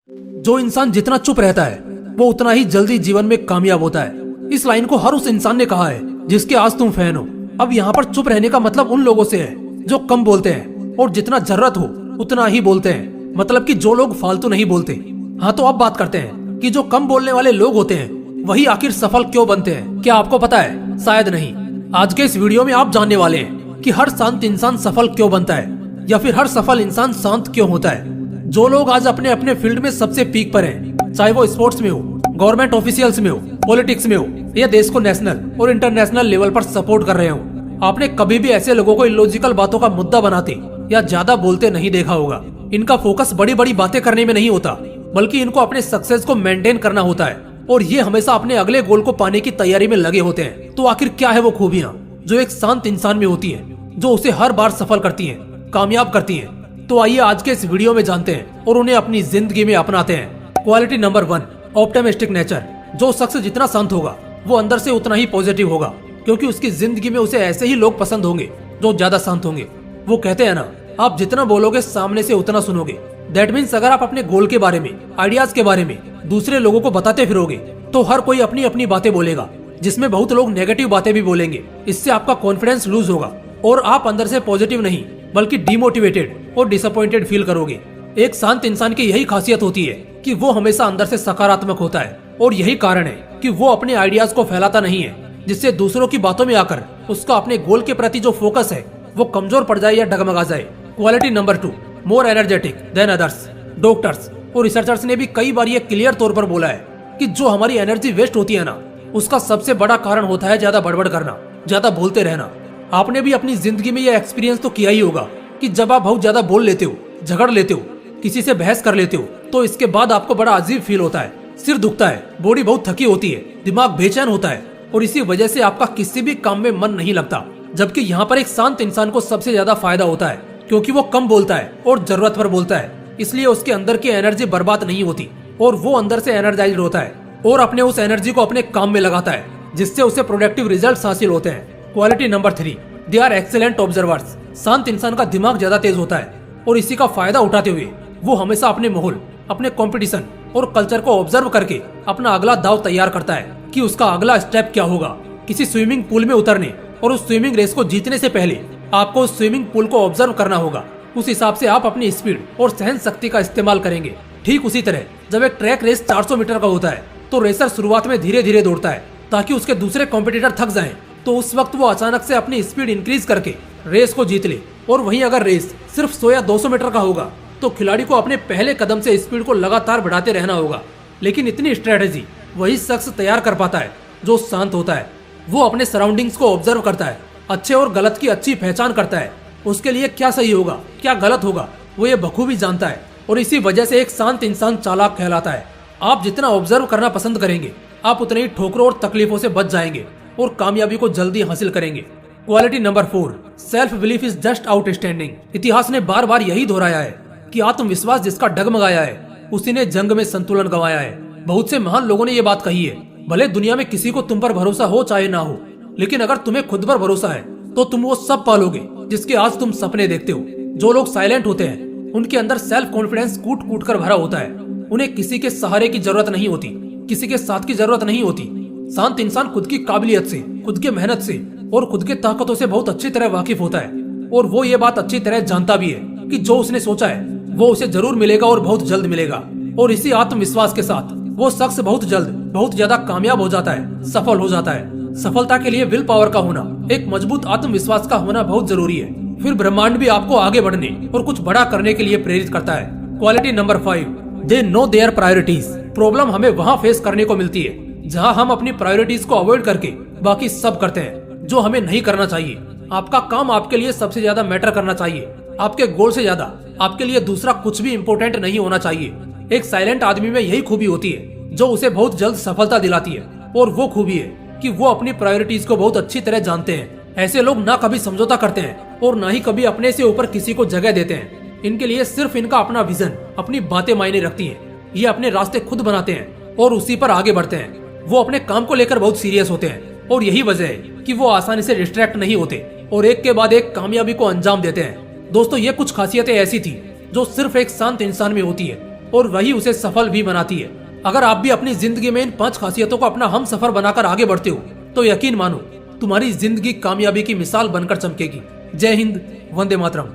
जो इंसान जितना चुप रहता है वो उतना ही जल्दी जीवन में कामयाब होता है। इस लाइन को हर उस इंसान ने कहा है जिसके आज तुम फैन हो। अब यहाँ पर चुप रहने का मतलब उन लोगों से है जो कम बोलते हैं और जितना जरूरत हो उतना ही बोलते हैं, मतलब कि जो लोग फालतू नहीं बोलते। हाँ, तो अब बात करते हैं कि जो कम बोलने वाले लोग होते हैं वही आखिर सफल क्यों बनते हैं। क्या आपको पता है? शायद नहीं। आज के इस वीडियो में आप जानने वाले हैं कि हर शांत इंसान सफल क्यों बनता है, या फिर हर सफल इंसान शांत क्यों होता है। जो लोग आज अपने अपने फील्ड में सबसे पीक पर हैं, चाहे वो स्पोर्ट्स में हो, गवर्नमेंट ऑफिशियल्स में हो, पॉलिटिक्स में हो, या देश को नेशनल और इंटरनेशनल लेवल पर सपोर्ट कर रहे हो, आपने कभी भी ऐसे लोगों को इलॉजिकल बातों का मुद्दा बनाते या ज्यादा बोलते नहीं देखा होगा। इनका फोकस बड़ी बड़ी बातें करने में नहीं होता, बल्कि इनको अपने सक्सेस को मेंटेन करना होता है, और ये हमेशा अपने अगले गोल को पाने की तैयारी में लगे होते हैं। तो आखिर क्या है वो खूबियां जो एक शांत इंसान में होती है, जो उसे हर बार सफल करती है, कामयाब करती है? तो आइए आज के इस वीडियो में जानते हैं और उन्हें अपनी जिंदगी में अपनाते हैं। Quality number 1, optimistic nature. जो शख्स जितना शांत होगा वो अंदर से उतना ही पॉजिटिव होगा, क्योंकि उसकी जिंदगी में उसे ऐसे ही लोग पसंद होंगे जो ज्यादा शांत होंगे। वो कहते हैं ना, आप जितना बोलोगे सामने से उतना सुनोगे। दैट मीन्स अगर आप अपने गोल के बारे में, आइडियाज के बारे में दूसरे लोगों को बताते फिरोगे तो हर कोई अपनी अपनी बातें बोलेगा, जिसमें बहुत लोग नेगेटिव बातें भी बोलेंगे। इससे आपका कॉन्फिडेंस लूज होगा और आप अंदर से पॉजिटिव नहीं बल्कि डिमोटिवेटेड और डिसअपॉइंटेड फील करोगे। एक शांत इंसान की यही खासियत होती है कि वो हमेशा अंदर से सकारात्मक होता है, और यही कारण है कि वो अपने आइडियाज को फैलाता नहीं है, जिससे दूसरों की बातों में आकर उसका अपने गोल के प्रति जो फोकस है वो कमजोर पड़ जाए या डगमगा जाए। Quality number 2, more energetic than others. Doctors और रिसर्चर्स ने भी कई बार ये क्लियर तौर पर बोला है कि जो हमारी एनर्जी वेस्ट होती है ना, उसका सबसे बड़ा कारण होता है ज्यादा बड़बड़ करना, ज्यादा बोलते रहना। आपने भी अपनी जिंदगी में ये एक्सपीरियंस तो किया ही होगा कि जब आप बहुत ज्यादा बोल लेते हो, झगड़ लेते हो, किसी से बहस कर लेते हो, तो इसके बाद आपको बड़ा अजीब फील होता है, सिर दुखता है, बॉडी बहुत थकी होती है, दिमाग बेचैन होता है, और इसी वजह से आपका किसी भी काम में मन नहीं लगता। जबकि यहाँ पर एक शांत इंसान को सबसे ज्यादा फायदा होता है, क्योंकि वो कम बोलता है और जरूरत पर बोलता है, इसलिए उसके अंदर की एनर्जी बर्बाद नहीं होती और वो अंदर से एनर्जाइज्ड होता है और अपने उस एनर्जी को अपने काम में लगाता है, जिससे उसे प्रोडक्टिव रिजल्ट्स हासिल होते हैं। Quality number 3, they are excellent observers. शांत इंसान का दिमाग ज्यादा तेज होता है, और इसी का फायदा उठाते हुए वो हमेशा अपने माहौल, अपने कंपटीशन और कल्चर को ऑब्जर्व करके अपना अगला दाव तैयार करता है कि उसका अगला स्टेप क्या होगा। किसी स्विमिंग पूल में उतरने और उस स्विमिंग रेस को जीतने से पहले आपको उस स्विमिंग पूल को ऑब्जर्व करना होगा। उस हिसाब से आप अपनी स्पीड और सहन शक्ति का इस्तेमाल करेंगे। ठीक उसी तरह जब एक ट्रैक रेस 400 मीटर का होता है तो रेसर शुरुआत में धीरे धीरे दौड़ता है ताकि उसके दूसरे कॉम्पिटिटर थक जाएं, तो उस वक्त वो अचानक से अपनी स्पीड इंक्रीज करके रेस को जीत ले। और वहीं अगर रेस सिर्फ 100 या 200 मीटर का होगा तो खिलाड़ी को अपने पहले कदम से स्पीड को लगातार बढ़ाते रहना होगा। लेकिन इतनी स्ट्रेटेजी वही शख्स तैयार कर पाता है जो शांत होता है। वो अपने सराउंडिंग्स को ऑब्जर्व करता है, अच्छे और गलत की अच्छी पहचान करता है, उसके लिए क्या सही होगा क्या गलत होगा वो ये बखूबी जानता है, और इसी वजह से एक शांत इंसान चालाक कहलाता है। आप जितना ऑब्जर्व करना पसंद करेंगे आप उतने ही ठोकरों और तकलीफों से बच जाएंगे और कामयाबी को जल्दी हासिल करेंगे। Quality number 4, self belief is just outstanding. इतिहास ने बार बार यही दोहराया है कि आत्मविश्वास जिसका डगमगाया है उसी ने जंग में संतुलन गंवाया है। बहुत से महान लोगों ने ये बात कही है, भले दुनिया में किसी को तुम पर भरोसा हो चाहे ना हो, लेकिन अगर तुम्हें खुद पर भरोसा है तो तुम वो सब पालोगे जिसके आज तुम सपने देखते हो। जो लोग साइलेंट होते हैं उनके अंदर सेल्फ कॉन्फिडेंस कूट कूट कर भरा होता है। उन्हें किसी के सहारे की जरूरत नहीं होती, किसी के साथ की जरूरत नहीं होती। शांत इंसान खुद की काबिलियत से, खुद के मेहनत से और खुद के ताकतों से बहुत अच्छी तरह वाकिफ होता है, और वो ये बात अच्छी तरह जानता भी है कि जो उसने सोचा है वो उसे जरूर मिलेगा और बहुत जल्द मिलेगा। और इसी आत्मविश्वास के साथ वो शख्स बहुत जल्द बहुत ज्यादा कामयाब हो जाता है, सफल हो जाता है। सफलता के लिए विल पावर का होना, एक मजबूत आत्मविश्वास का होना बहुत जरूरी है। फिर ब्रह्मांड भी आपको आगे बढ़ने और कुछ बड़ा करने के लिए प्रेरित करता है। Quality number 5, they know there priorities. Problem हमें वहाँ फेस करने को मिलती है जहाँ हम अपनी प्रायोरिटीज को अवॉइड करके बाकी सब करते हैं जो हमें नहीं करना चाहिए। आपका काम आपके लिए सबसे ज्यादा मैटर करना चाहिए, आपके गोल से ज्यादा आपके लिए दूसरा कुछ भी इम्पोर्टेंट नहीं होना चाहिए। एक साइलेंट आदमी में यही खूबी होती है जो उसे बहुत जल्द सफलता दिलाती है, और वो खूबी है कि वो अपनी प्रायोरिटीज को बहुत अच्छी तरह जानते हैं। ऐसे लोग ना कभी समझौता करते हैं और ना ही कभी अपने से ऊपर किसी को जगह देते हैं। इनके लिए सिर्फ इनका अपना विजन, अपनी बातें मायने रखती हैं। ये अपने रास्ते खुद बनाते हैं और उसी पर आगे बढ़ते हैं। वो अपने काम को लेकर बहुत सीरियस होते हैं, और यही वजह है कि वो आसानी से डिस्ट्रैक्ट नहीं होते और एक के बाद एक कामयाबी को अंजाम देते हैं। दोस्तों, ये कुछ खासियतें ऐसी थी जो सिर्फ एक शांत इंसान में होती है, और वही उसे सफल भी बनाती है। अगर आप भी अपनी जिंदगी में इन 5 खासियतों को अपना हम सफर बनाकर आगे बढ़ते हो तो यकीन मानो तुम्हारी जिंदगी कामयाबी की मिसाल बनकर चमकेगी। जय हिंद, वंदे मातरम।